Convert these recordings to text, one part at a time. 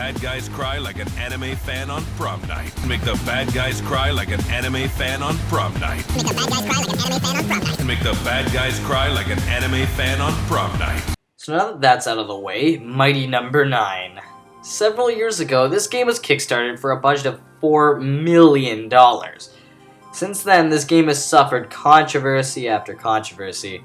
bad guys cry like an anime fan on prom night. Make the bad guys cry like an anime fan on prom night. Make the bad guys cry like an anime fan on prom night. So now that that's out of the way, Mighty Number 9. Several years ago, this game was kickstarted for a budget of $4 million. Since then, this game has suffered controversy after controversy.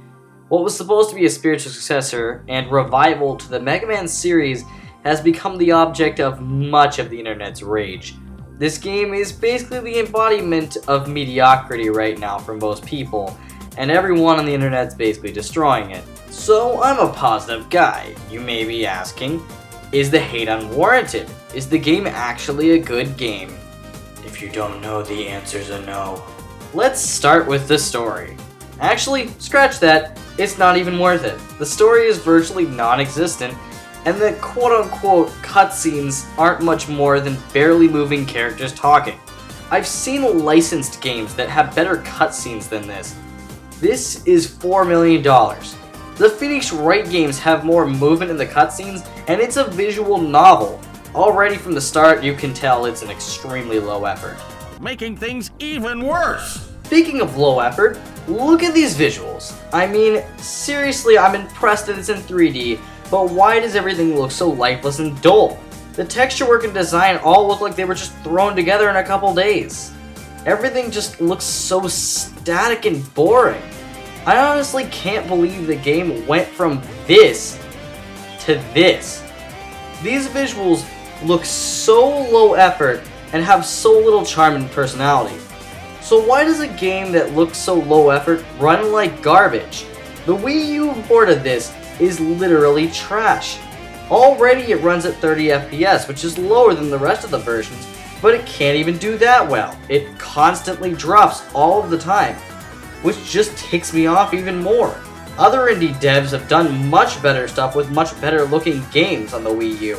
What was supposed to be a spiritual successor and revival to the Megaman series has become the object of much of the internet's rage. This game is basically the embodiment of mediocrity right now for most people, and everyone on the internet's basically destroying it. So I'm a positive guy. You may be asking, is the hate unwarranted? Is the game actually a good game? If you don't know, the answer's a no. Let's start with the story. Actually, scratch that, it's not even worth it. The story is virtually non-existent, and the quote-unquote cutscenes aren't much more than barely moving characters talking. I've seen licensed games that have better cutscenes than this. This is $4 million. The Phoenix Wright games have more movement in the cutscenes, and it's a visual novel. Already from the start, you can tell it's an extremely low effort. Making things even worse. Speaking of low effort, look at these visuals. I mean, seriously, I'm impressed that it's in 3D, but why does everything look so lifeless and dull? The texture work and design all look like they were just thrown together in a couple days. Everything just looks so static and boring. I honestly can't believe the game went from this to this. These visuals look so low effort and have so little charm and personality. So why does a game that looks so low effort run like garbage? The Wii U port of this is literally trash. Already it runs at 30 FPS, which is lower than the rest of the versions, but it can't even do that well. It constantly drops all of the time, which just ticks me off even more. Other indie devs have done much better stuff with much better looking games on the Wii U.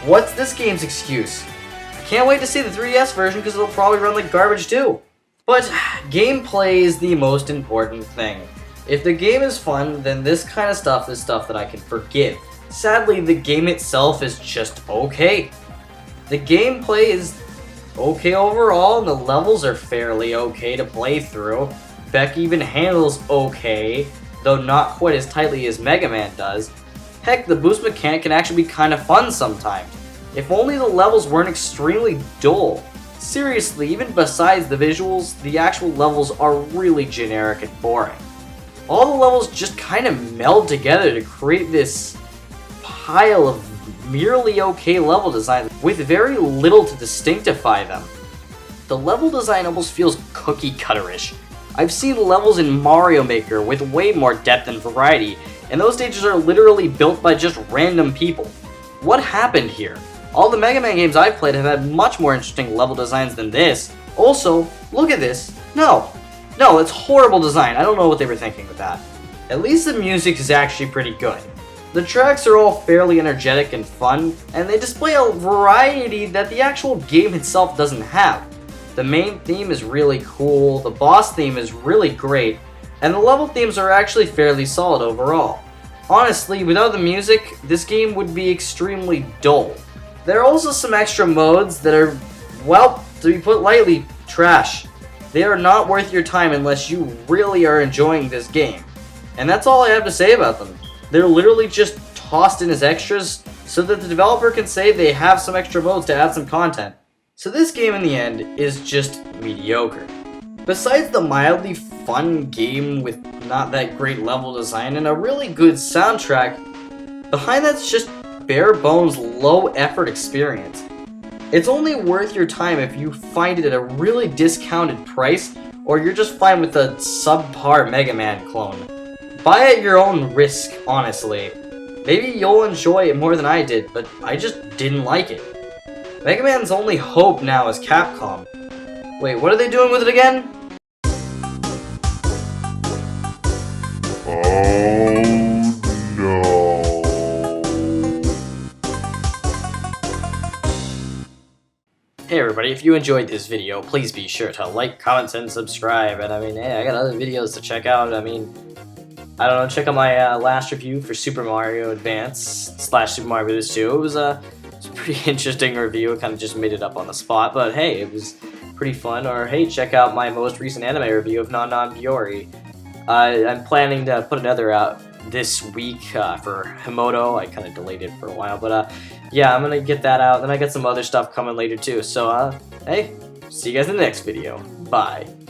What's this game's excuse? I can't wait to see the 3DS version because it'll probably run like garbage too. But gameplay is the most important thing. If the game is fun, then this kind of stuff is stuff that I can forgive. Sadly, the game itself is just okay. The gameplay is okay overall, and the levels are fairly okay to play through. Beck even handles okay, though not quite as tightly as Megaman does. Heck, the boost mechanic can actually be kind of fun sometimes. If only the levels weren't extremely dull. Seriously, even besides the visuals, the actual levels are really generic and boring. All the levels just kind of meld together to create this pile of merely okay level designs with very little to distinctify them. The level design almost feels cookie cutterish. I've seen levels in Mario Maker with way more depth and variety, and those stages are literally built by just random people. What happened here? All the Mega Man games I've played have had much more interesting level designs than this. Also, look at this. No, it's horrible design. I don't know what they were thinking with that. At least the music is actually pretty good. The tracks are all fairly energetic and fun, and they display a variety that the actual game itself doesn't have. The main theme is really cool, the boss theme is really great, and the level themes are actually fairly solid overall. Honestly, without the music, this game would be extremely dull. There are also some extra modes that are, well, to be put lightly, trash. They are not worth your time unless you really are enjoying this game. And that's all I have to say about them. They're literally just tossed in as extras so that the developer can say they have some extra modes to add some content. So this game in the end is just mediocre. Besides the mildly fun game with not that great level design and a really good soundtrack, behind that's just bare bones low effort experience. It's only worth your time if you find it at a really discounted price or you're just fine with a subpar Mega Man clone. Buy at your own risk, honestly. Maybe you'll enjoy it more than I did, but I just didn't like it. Mega Man's only hope now is Capcom. Wait, what are they doing with it again? Oh no. Hey everybody, if you enjoyed this video, please be sure to like, comment, and subscribe. And I mean, hey, I got other videos to check out. I mean, I don't know, check out my last review for Super Mario Advance / Super Mario Bros. 2. It was It's a pretty interesting review. I kind of just made it up on the spot, but hey, it was pretty fun. Or hey, check out my most recent anime review of Non Biori. I'm planning to put another out this week for Himoto. I kind of delayed it for a while, but yeah, I'm gonna get that out. Then I got some other stuff coming later too. So hey, see you guys in the next video. Bye.